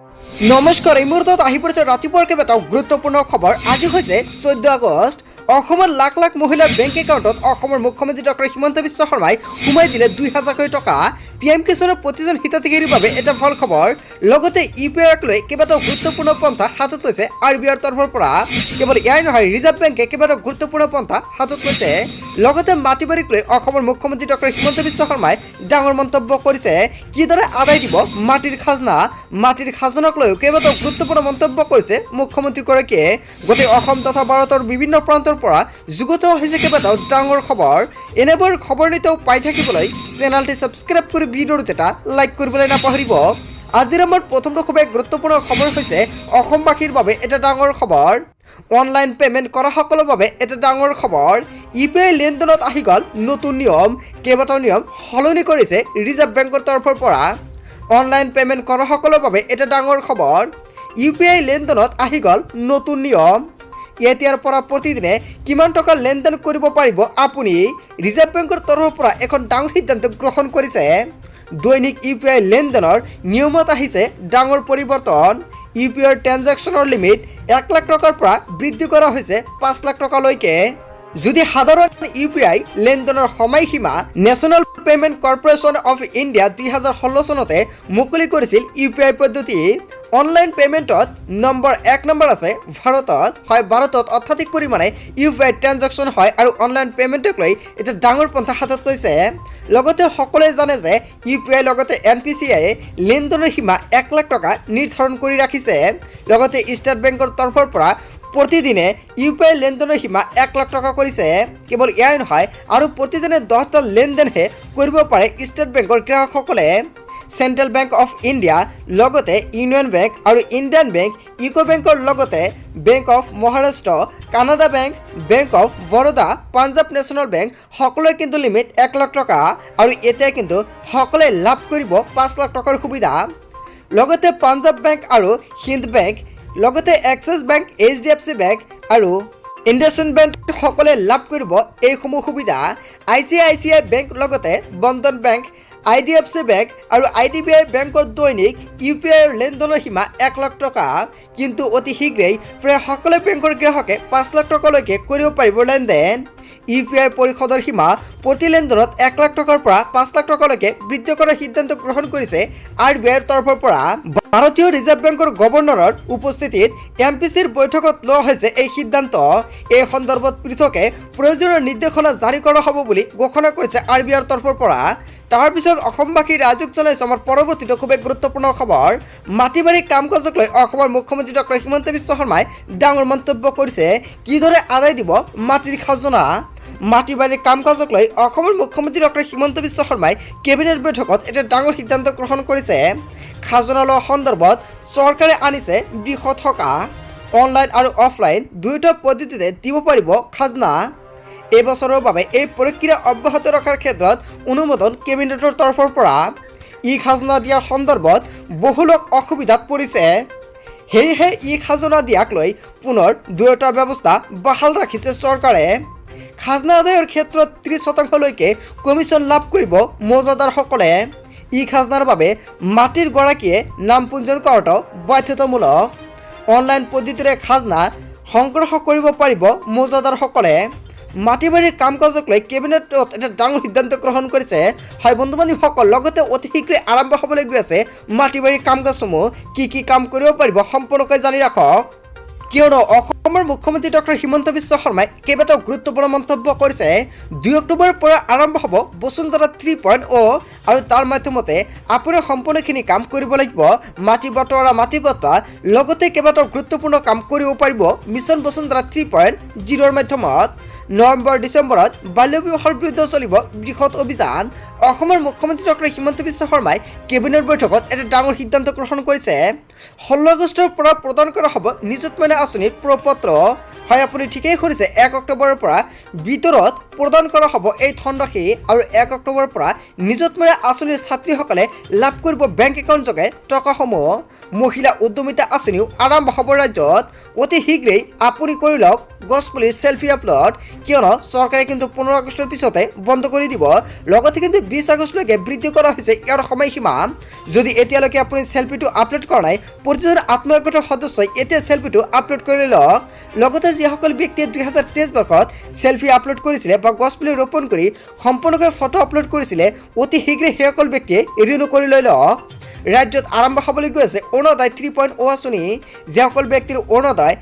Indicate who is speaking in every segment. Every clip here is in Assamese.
Speaker 1: নমস্কাৰ, এই মুহূৰ্তত আহি পৰিছে ৰাতিপুৱাৰ কেইবাটাও গুৰুত্বপূৰ্ণ খবৰ। আজি হৈছে 14 আগষ্ট। অসমৰ লাখ লাখ মহিলাৰ বেংক একাউণ্টত অসমৰ মুখ্যমন্ত্ৰী ডক্টৰ হিমন্ত বিশ্ব শৰ্মাই সোমাই দিলে 2,000 কোটি টকা। PM কিষাণৰ প্ৰতিজন হিতাধিকাৰীৰ বাবে এটা ভাল খবৰ। লগতে UPIক লৈ কেইবাটাও গুৰুত্বপূৰ্ণ পন্থা হাতত লৈছে RBIৰ তৰফৰ পৰা। কেৱল এয়াই নহয়, ৰিজাৰ্ভ বেংকে কেইবাটাও গুৰুত্বপূৰ্ণ পন্থা হাতত লৈছে। লগতে মাটি বাৰীক লৈ অসমৰ মুখ্যমন্ত্ৰী ডক্টৰ হিমন্ত বিশ্ব শৰ্মাই ডাঙৰ মন্তব্য কৰিছে। কিদৰে আদায় দিব মাটিৰ খাজনা, মাটিৰ খাজনাক লৈ কেইবাটাও গুৰুত্বপূৰ্ণ মন্তব্য কৰিছে মুখ্যমন্ত্ৰীগৰাকীয়ে। গোটেই অসম তথা ভাৰতৰ বিভিন্ন প্ৰান্তৰ পৰা যুগুত হৈছে কেইবাটাও ডাঙৰ খবৰ। এনেবোৰ খবৰ নিতৌ পাই থাকিবলৈ চেনেলটি ছাবস্ক্ৰাইব কৰি ভিডিঅ'টোত এটা লাইক কৰিবলৈ নাপাহৰিব। আজিৰ আমাৰ প্ৰথমটো খুবেই গুৰুত্বপূৰ্ণ খবৰ হৈছে অসমবাসীৰ বাবে এটা ডাঙৰ খবৰ। অনলাইন পেমেণ্ট কৰা সকলৰ বাবে এটা ডাঙৰ খবৰ। UPI লেনদেনত আহি গ'ল নতুন নিয়ম। কেইবাটাও নিয়ম সলনি কৰিছে ৰিজাৰ্ভ বেংকৰ তৰফৰ পৰা। অনলাইন পেমেণ্ট কৰা সকলৰ বাবে এটা ডাঙৰ খবৰ। UPI লেনদেনত আহি গ'ল নতুন নিয়ম। এতিয়াৰ পৰা প্ৰতিদিনে কিমান টকা লেনদেন কৰিব পাৰিব আপুনি। ৰিজাৰ্ভ বেংকৰ তৰফৰ পৰা এখন ডাঙৰ সিদ্ধান্ত গ্ৰহণ কৰিছে। দৈনিক UPI লেনদেনৰ নিয়মত আহিছে ডাঙৰ পৰিৱৰ্তন। UPIৰ ট্ৰেঞ্জেকশ্যনৰ লিমিট 1 লাখ টকাৰ পৰা বৃদ্ধি কৰা হৈছে 5 লাখ টকালৈকে। যদি সাধাৰণ UPI লেনদেনৰ সময়সীমা national payment corporation of India 2016 চনতে মুকলি কৰিছিল UPI পদ্ধতি। অনলাইন পেমেণ্টত নম্বৰ 1 নম্বৰ আছে ভাৰতত। হয়, ভাৰতত অত্যাধিক পৰিমাণে UPI ট্ৰেঞ্জেকশ্যন হয় আৰু অনলাইন পেমেণ্টক লৈ এটা ডাঙৰ পন্থা হাতত লৈছে। লগতে সকলোৱে জানে যে UPI লগতে NPCI লেনদেনৰ সীমা 1 লাখ টকা নিৰ্ধাৰণ কৰি ৰাখিছে। লগতে ষ্টেট বেংকৰ তৰফৰ পৰা প্ৰতিদিনে UPI লেনদেনৰ সীমা 1 লাখ টকা কৰিছে। কেৱল এয়াই নহয়, আৰু প্ৰতিদিনে 10টা লেনদেনহে কৰিব পাৰে ষ্টেট বেংকৰ গ্ৰাহকসকলে। চেণ্ট্ৰেল বেংক অফ ইণ্ডিয়া, লগতে ইউনিয়ন বেংক আৰু ইণ্ডিয়ান বেংক, ইউকো বেংকৰ লগতে bank of Maharashtra, Canada bank, bank of Baroda, Punjab national bank সকলোৰে কিন্তু লিমিট 1 লাখ টকা। আৰু এতিয়া কিন্তু সকলোৱে লাভ কৰিব 5 লাখ টকাৰ সুবিধা। লগতে পাঞ্জাৱ বেংক আৰু হিন্দ বেংক, লগতে এক্সিছ বেংক, HDFC বেংক আৰু ইণ্ডাছইণ্ড বেংক সকলোৱে লাভ কৰিব এইসমূহ সুবিধা। ICICI বেংক, লগতে বন্ধন বেংক, IDFC বেংক আৰু IDBI বেংকৰ দৈনিক UPIৰ লেনদেনৰ সীমা 1 লাখ টকা। কিন্তু অতি শীঘ্ৰেই প্ৰায় সকলো বেংকৰ গ্ৰাহকে 5 লাখ টকালৈকে কৰিব পাৰিব লেনদেন। UPI পৰিশোধৰ সীমা প্ৰতি লেনদেনত 1 লাখ টকাৰ পৰা 5 লাখ টকালৈকে বৃদ্ধি কৰাৰ সিদ্ধান্ত গ্ৰহণ কৰিছে RBIৰ তৰফৰ পৰা। ভাৰতীয় ৰিজাৰ্ভ বেংকৰ গভৰ্ণৰৰ উপস্থিতিত MPCৰ বৈঠকত লোৱা হৈছে এই সিদ্ধান্ত। এই সন্দৰ্ভত পৃথকে প্ৰয়োজনীয় নিৰ্দেশনা জাৰি কৰা হ'ব বুলি ঘোষণা কৰিছে RBIৰ তৰফৰ পৰা। তাৰ পিছত অসমবাসী ৰাইজক জনাইছোঁ আমাৰ পৰৱৰ্তীটো খুবেই গুৰুত্বপূৰ্ণ খবৰ। মাটি বাৰী কাম কাজক লৈ অসমৰ মুখ্যমন্ত্ৰী ডক্টৰ হিমন্ত বিশ্ব শৰ্মাই ডাঙৰ মন্তব্য কৰিছে। কিদৰে আদায় দিব মাটিৰ খাজনা। মাটি বাৰীৰ কাম কাজক লৈ অসমৰ মুখ্যমন্ত্ৰী ডক্টৰ হিমন্ত বিশ্ব শৰ্মাই কেবিনেট বৈঠকত এটা ডাঙৰ সিদ্ধান্ত গ্ৰহণ কৰিছে। খাজনা লোৱা সন্দৰ্ভত চৰকাৰে আনিছে বৃহৎ সকাহ। অনলাইন আৰু অফলাইন দুয়োটা পদ্ধতিতে দিব পাৰিব খাজনা। এই বছৰৰ বাবে এই প্ৰক্ৰিয়া অব্যাহত ৰখাৰ ক্ষেত্ৰত অনুমোদন কেবিনেটৰ তৰফৰ পৰা। খাজনা দিয়াৰ সন্দৰ্ভত বহু লোক অসুবিধাত পৰিছে। সেয়েহে খাজনা দিয়াক লৈ পুনৰ দুয়োটা ব্যৱস্থা বাহাল ৰাখিছে চৰকাৰে। খাজনা আদায়ৰ ক্ষেত্ৰত 30% কমিশ্যন লাভ কৰিব মৌজাদাৰসকলে। খাজনাৰ বাবে মাটিৰ গৰাকীয়ে নাম পঞ্জীয়ন কৰাটো বাধ্যতামূলক। অনলাইন পদ্ধতিৰে খাজনা সংগ্ৰহ কৰিব পাৰিব মৌজাদাৰসকলে। মাটি বাৰীৰ কাম কাজক লৈ কেবিনেটত এটা ডাঙৰ সিদ্ধান্ত গ্ৰহণ কৰিছে। হয় বন্ধু বান্ধৱীসকল, লগতে অতি শীঘ্ৰে আৰম্ভ হ'বলৈ গৈ আছে মাটি বাৰীৰ কাম কাজসমূহ। কি কাম কৰিব পাৰিব সম্পূৰ্ণকৈ জানি ৰাখক। কিয়নো অসমৰ মুখ্যমন্ত্ৰী ডক্টৰ হিমন্ত বিশ্ব শৰ্মাই কেইবাটাও গুৰুত্বপূৰ্ণ মন্তব্য কৰিছে। 2 অক্টোবৰৰ পৰা আৰম্ভ হ'ব বসুন্ধৰা 3.0 আৰু তাৰ মাধ্যমতে আপুনি সম্পূৰ্ণখিনি কাম কৰিব লাগিব। মাটি বটোৱাৰা, মাটি বঁটা, লগতে কেইবাটাও গুৰুত্বপূৰ্ণ কাম কৰিব পাৰিব মিছন বসুন্ধৰা 3.0ৰ মাধ্যমত। নৱেম্বৰ ডিচেম্বৰত বাল্য বিবাহৰ বিৰুদ্ধে চলিব বৃহৎ অভিযান। অসমৰ মুখ্যমন্ত্ৰী ডক্টৰ হিমন্ত বিশ্ব শৰ্মাই কেবিনেট বৈঠকত এটা ডাঙৰ সিদ্ধান্ত গ্ৰহণ কৰিছে। 16 আগষ্টৰ পৰা প্ৰদান কৰা হ'ব নিযুত মইনা আঁচনিৰ প্ৰপত্ৰ। হয়, আপুনি ঠিকেই শুনিছে, 1 অক্টোবৰৰ পৰা ভিতৰত প্ৰদান কৰা হ'ব এই ধনৰাশি। আৰু 1 অক্টোবৰৰ পৰা নিযুত মইনা আঁচনিৰ ছাত্ৰীসকলে লাভ কৰিব বেংক একাউণ্টযোগে টকাসমূহ। মহিলা উদ্যমিতা আঁচনিও আৰম্ভ হ'ব ৰাজ্যত। অতি শীঘ্ৰেই আপুনি কৰি লওক গছপুলিৰ সেলফি আপলোড, কিয়নো চৰকাৰে কিন্তু 15 আগষ্টৰ পিছতে বন্ধ কৰি দিব। লগতে কিন্তু 20 আগষ্টলৈকে বৃদ্ধি কৰা হৈছে ইয়াৰ সময়সীমা। যদি এতিয়ালৈকে আপুনি সেলফিটো আপলোড কৰা নাই, প্ৰতিজন আত্মসহায়ক গোটৰ সদস্যই এতিয়া সেলফিটো আপলোড কৰি লওক। লগতে যিসকল ব্যক্তিয়ে 2023 বৰ্ষত সেলফি আপলোড কৰিছিলে বা গছপুলি ৰোপণ কৰি সম্পূৰ্ণকৈ ফটো আপলোড কৰিছিলে, অতি শীঘ্ৰে সেইসকল ব্যক্তিয়ে ৰিনিউ কৰি লৈ লওক। ৰাজ্যত আৰম্ভ হ'বলৈ গৈ আছে অৰুণোদয় 3.0 আঁচনি। যিসকল ব্যক্তিৰ অৰুণোদয়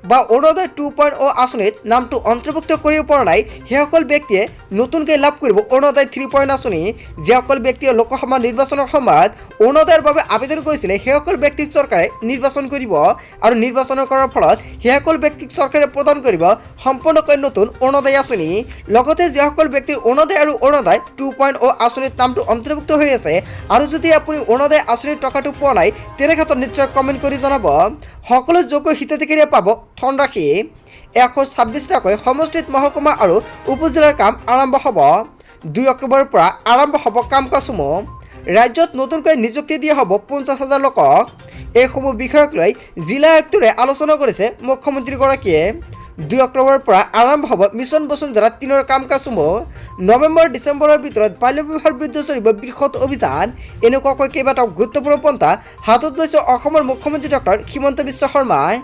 Speaker 1: বা অৰুণোদয় 2.0 আঁচনিত নামটো অন্তৰ্ভুক্ত কৰিব পৰা নাই, সেইসকল ব্যক্তিয়ে নতুনকৈ লাভ কৰিব অৰুণোদয় 3.0 আঁচনি। যিসকল ব্যক্তিয়ে লোকসভা নিৰ্বাচনৰ সময়ত অৰুণোদয়ৰ বাবে আবেদন কৰিছিলে, সেইসকল ব্যক্তিক চৰকাৰে নিৰ্বাচন কৰিব আৰু নিৰ্বাচন কৰাৰ ফলত সেইসকল ব্যক্তিক চৰকাৰে প্ৰদান কৰিব সম্পূৰ্ণকৈ নতুন অৰুণোদয় আঁচনি। লগতে যিসকল ব্যক্তিৰ অৰুণোদয় আৰু অৰুণোদয় 2.0 আঁচনিত নামটো অন্তৰ্ভুক্ত হৈ আছে আৰু যদি আপুনি অৰুণোদয় আঁচনিৰ টকাটো পোৱা নাই, তেনেক্ষেত্ৰত নিশ্চয় কমেণ্ট কৰি জনাব। সকলো যোগ্য হিতাধিকাৰীয়ে পাব ধনৰাশি। 126টাকৈ সমষ্টিত মহকুমা আৰু উপজিলাৰ কাম আৰম্ভ হ'ব। 2 অক্টোবৰৰ পৰা আৰম্ভ হ'ব কাম কাজসমূহ। ৰাজ্যত নতুনকৈ নিযুক্তি দিয়া হ'ব 50,000 লোকক। এইসমূহ বিষয়ক লৈ জিলা আয়ুক্তৰে আলোচনা কৰিছে মুখ্যমন্ত্ৰীগৰাকীয়ে। 2 অক্টোবৰৰ পৰা আৰম্ভ হ'ব মিছন বসুন্ধৰা 3ৰ কাম কাজসমূহ। নৱেম্বৰ ডিচেম্বৰৰ ভিতৰত বাল্য বিবাহৰ বিৰুদ্ধে চলিব বৃহৎ অভিযান। এনেকুৱাকৈ কেইবাটাও গুৰুত্বপূৰ্ণ পন্থা হাতত লৈছে অসমৰ মুখ্যমন্ত্ৰী ডক্টৰ হিমন্ত বিশ্ব শৰ্মাই।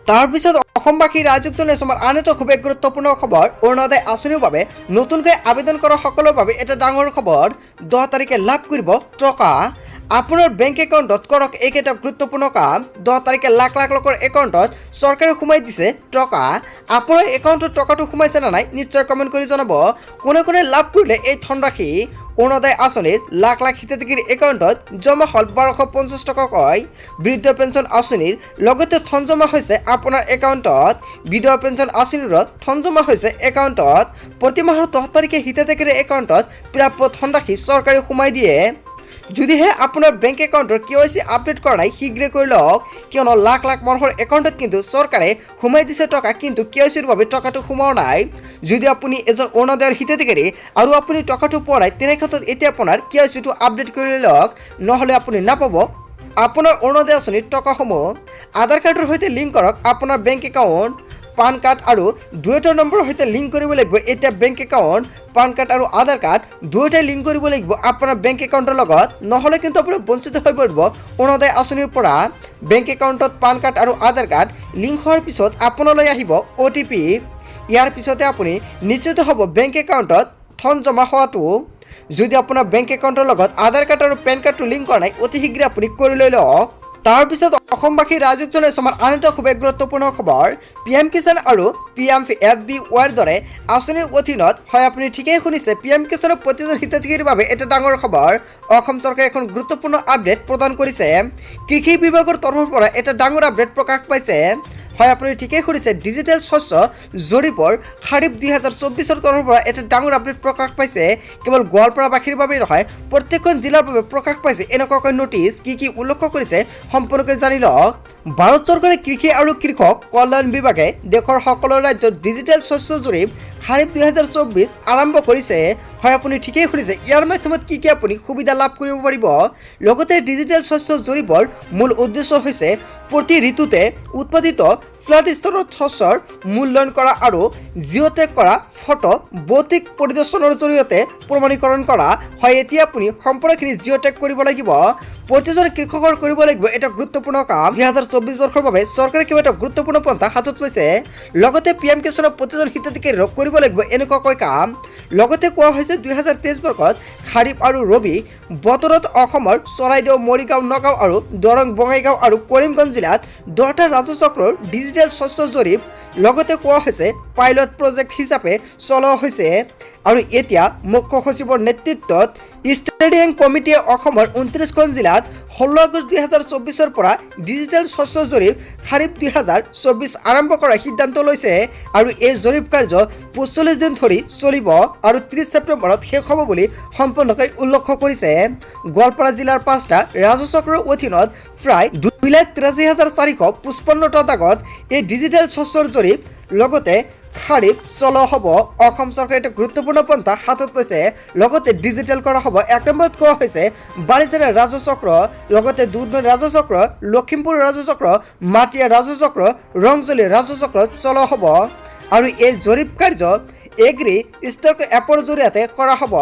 Speaker 1: তাৰপিছত অসমবাসী ৰাইজক জনাইছোঁ আমাৰ আন এটা খুবেই গুৰুত্বপূৰ্ণ খবৰ। অৰুণোদয় আঁচনিৰ বাবে নতুনকৈ আবেদন কৰা সকলৰ বাবে এটা ডাঙৰ খবৰ। 10 তাৰিখে লাভ কৰিব টকা। আপোনাৰ বেংক একাউণ্টত কৰক এইকেইটা গুৰুত্বপূৰ্ণ কাম। 10 তাৰিখে লাখ লাখ লোকৰ একাউণ্টত চৰকাৰে সোমাই দিছে টকা। আপোনাৰ একাউণ্টত টকাটো সোমাইছে নে নাই নিশ্চয় কমেণ্ট কৰি জনাব। কোনে কোনে লাভ কৰিলে এই ধনৰাশি? অৰুণোদয় আঁচনিৰ লাখ লাখ হিতাধিকাৰীৰ একাউণ্টত জমা হ'ল 1250 টকাকৈ। বৃদ্ধ পেঞ্চন আঁচনিৰ লগতে ধন জমা হৈছে আপোনাৰ একাউণ্টত। বিধৱা পেঞ্চন আঁচনিৰো ধন জমা হৈছে একাউণ্টত। প্ৰতি মাহৰ 10 তাৰিখে হিতাধিকাৰীৰ একাউণ্টত প্ৰাপ্য ধনৰাশি চৰকাৰে সোমাই দিয়ে। যদিহে আপোনাৰ বেংক একাউণ্টৰ KYC আপডেট কৰা নাই, শীঘ্ৰে কৰি লওক, কিয়নো লাখ লাখ মানুহৰ একাউণ্টত কিন্তু চৰকাৰে সোমাই দিছে টকা, কিন্তু KYCৰ বাবে টকাটো সোমোৱা নাই। যদি আপুনি এজন অৰুণোদয়ৰ হিতাধিকাৰী আৰু আপুনি টকাটো পোৱা নাই, তেনেক্ষেত্ৰত এতিয়া আপোনাৰ KYCটো আপডেট কৰি লওক, নহ'লে আপুনি নাপাব আপোনাৰ অৰুণোদয় আঁচনিৰ টকাসমূহ। আধাৰ কাৰ্ডৰ সৈতে লিংক কৰক আপোনাৰ বেংক একাউণ্ট। পান কাৰ্ড আৰু দুয়োটা নম্বৰৰ সৈতে লিংক কৰিব লাগিব এতিয়া বেংক একাউণ্ট। পান কাৰ্ড আৰু আধাৰ কাৰ্ড দুয়োটাই লিংক কৰিব লাগিব আপোনাৰ বেংক একাউণ্টৰ লগত, নহ'লে কিন্তু আপুনি বঞ্চিত হৈ পৰিব অৰুণোদয় আঁচনিৰ পৰা। বেংক একাউণ্টত পান কাৰ্ড আৰু আধাৰ কাৰ্ড লিংক হোৱাৰ পিছত আপোনালৈ আহিব OTP। ইয়াৰ পিছতে আপুনি নিশ্চিত হ'ব বেংক একাউণ্টত ধন জমা হোৱাটো। যদি আপোনাৰ বেংক একাউণ্টৰ লগত আধাৰ কাৰ্ড আৰু পেন কাৰ্ডটো লিংক কৰা নাই, অতি শীঘ্ৰে আপুনি কৰি লৈ লওক। তাৰপিছত অসমবাসী ৰাইজক জনাইছোঁ আমাৰ আন এটা খুবেই গুৰুত্বপূৰ্ণ খবৰ। PM কিষাণ আৰু PMFBYৰ দৰে আঁচনিৰ অধীনত, হয় আপুনি ঠিকেই শুনিছে, PM কিষাণৰ প্ৰতিজন হিতাধিকাৰীৰ বাবে এটা ডাঙৰ খবৰ। অসম চৰকাৰে এখন গুৰুত্বপূৰ্ণ আপডেট প্ৰদান কৰিছে। কৃষি বিভাগৰ তৰফৰ পৰা এটা ডাঙৰ আপডেট প্ৰকাশ পাইছে। হয় আপুনি ঠিকেই শুনিছে, ডিজিটেল শস্য জৰীপৰ খাৰিফ 2024ৰ তৰফৰ পৰা এটা ডাঙৰ আপডেট প্ৰকাশ পাইছে। কেৱল গোৱালপাৰাবাসীৰ বাবেই নহয়, প্ৰত্যেকখন জিলাৰ বাবে প্ৰকাশ পাইছে এনেকুৱাকৈ নটিচ। কি উল্লেখ কৰিছে সম্পূৰ্ণকৈ জানি লওক। ভাৰত চৰকাৰে কৃষি আৰু কৃষক কল্যাণ বিভাগে দেশৰ সকলো ৰাজ্যত ডিজিটেল শস্য জৰীপ খাৰিফ 2024 আৰম্ভ কৰিছে। হয় আপুনি ঠিকেই শুনিছে, ইয়াৰ মাধ্যমত কি আপুনি সুবিধা লাভ কৰিব পাৰিব। লগতে ডিজিটেল শস্য জৰীপৰ মূল উদ্দেশ্য হৈছে প্ৰতি ঋতুতে উৎপাদিত ফ্লাড স্তৰৰ শস্যৰ মূল্যায়ন কৰা আৰু জিঅ'টেগ কৰা ফটো ভৌতিক পৰিদৰ্শনৰ জৰিয়তে প্ৰমাণীকৰণ কৰা। হয় এতিয়া আপুনি সম্পূৰ্ণখিনি জিঅ'টেগ কৰিব লাগিব। প্ৰতিজন কৃষকৰ কৰিব লাগিব এটা গুৰুত্বপূৰ্ণ কাম। 2024 বৰ্ষৰ বাবে চৰকাৰে কেইবাটা গুৰুত্বপূৰ্ণ পন্থা হাতত লৈছে। লগতে PM কিষাণৰ প্ৰতিজন হিতাধিকাৰীৰ কৰিব লাগিব এনেকুৱাকৈ কাম। লগতে কোৱা হৈছে 2023 বৰ্ষত খাৰিফ আৰু ৰবি বতৰত অসমৰ চৰাইদেউ, মৰিগাঁও, নগাঁও আৰু দৰং, বঙাইগাঁও আৰু কৰিমগঞ্জ জিলাত 10টা ৰাজহ চক্ৰৰ ডিজিটেল শস্য জৰীপ লগতে কোৱা হৈছে পাইলট প্ৰজেক্ট হিচাপে চলোৱা হৈছে। আৰু এতিয়া মুখ্য সচিবৰ নেতৃত্বত ষ্টেডিয়াম কমিটিয়ে অসমৰ 29খন জিলাত 16 আগষ্ট 2024 পৰা ডিজিটেল শস্য জৰীপ খাৰিফ 2024 আৰম্ভ কৰাৰ সিদ্ধান্ত লৈছে। আৰু এই জৰীপ কাৰ্য 45 দিন ধৰি চলিব আৰু 30 ছেপ্টেম্বৰত শেষ হ'ব বুলি সম্পূৰ্ণকৈ উল্লেখ কৰিছে। গোৱালপাৰা জিলাৰ 5টা ৰাজহ চক্ৰৰ অধীনত প্ৰায় 2,83,455টা দাগত এই ডিজিটেল শস্যৰ জৰীপ লগতে খাৰিফ চলোৱা হ'ব। অসম চৰকাৰে এটা গুৰুত্বপূৰ্ণ পন্থা হাতত লৈছে। লগতে ডিজিটেল কৰা হ'ব। 1 নম্বৰত কোৱা হৈছে বালিজাৰা ৰাজচক্ৰ, লগতে দুধনৈ ৰাজচক্ৰ, লখিমপুৰ ৰাজচক্ৰ, মাটিয়া ৰাজচক্ৰ, ৰংজলী ৰাজচক্ৰ চলোৱা হ'ব। আৰু এই জৰীপ কাৰ্য এগ্ৰি ষ্টক এপৰ জৰিয়তে কৰা হ'ব।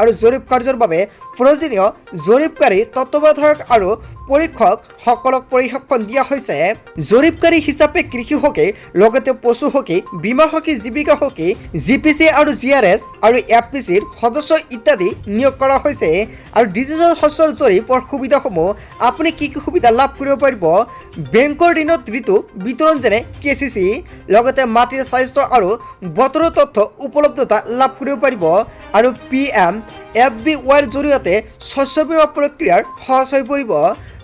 Speaker 1: আৰু জৰীপ কাৰ্যৰ বাবে প্ৰয়োজনীয় জৰীপকাৰী তত্ত্বাৱধায়ক আৰু পৰীক্ষক সকলক প্ৰশিক্ষণ দিয়া হৈছে। জৰীপকাৰী হিচাপে কৃষি সখী, লগতে পশু সখী, বীমা সখী, জীৱিকা সখী, জিপিচি আৰু জিআৰএছ আৰু এফপিচিৰ সদস্য ইত্যাদি নিয়োগ কৰা হৈছে। আৰু ডিজিটেল শস্যৰ জৰীপৰ সুবিধাসমূহ আপুনি কি কি সুবিধা লাভ কৰিব পাৰিব? বেংকৰ ঋণত ঋতু বিতৰণ যেনে কেচিচি, লগতে মাটিৰ স্বাস্থ্য আৰু বতৰৰ তথ্য উপলব্ধতা লাভ কৰিব পাৰিব। আৰু PMFBYৰ জৰিয়তে শস্য বীমা প্ৰক্ৰিয়াৰ সহজ হৈ পৰিব।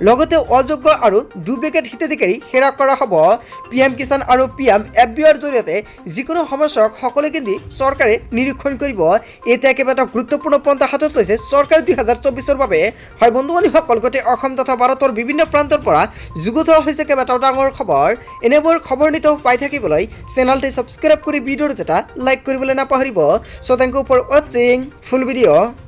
Speaker 1: লগতে অযোগ্য আৰু ডুপ্লিকেট হিতাধিকাৰী হেৰা কৰা হ'ব। PM কিষাণ আৰু PMFBYৰ জৰিয়তে যিকোনো সমস্যাক সকলোখিনি চৰকাৰে নিৰীক্ষণ কৰিব। এতিয়া একেবাৰে এটা গুৰুত্বপূৰ্ণ পন্থা হাতত লৈছে চৰকাৰে 2024ৰ বাবে। হয় বন্ধু বান্ধৱীসকল, গোটেই অসম তথা ভাৰতৰ বিভিন্ন প্ৰান্তৰ পৰা যুগুত হৈছে কেইবাটাও ডাঙৰ খবৰ। এনেবোৰ খবৰ নিতৌ পাই থাকিবলৈ চেনেলটি ছাবস্ক্ৰাইব কৰি ভিডিঅ'টো এটা লাইক কৰিবলৈ নাপাহৰিব। চ' থেংক ইউ ফৰ ৱাচিং ফুল ভিডিঅ'।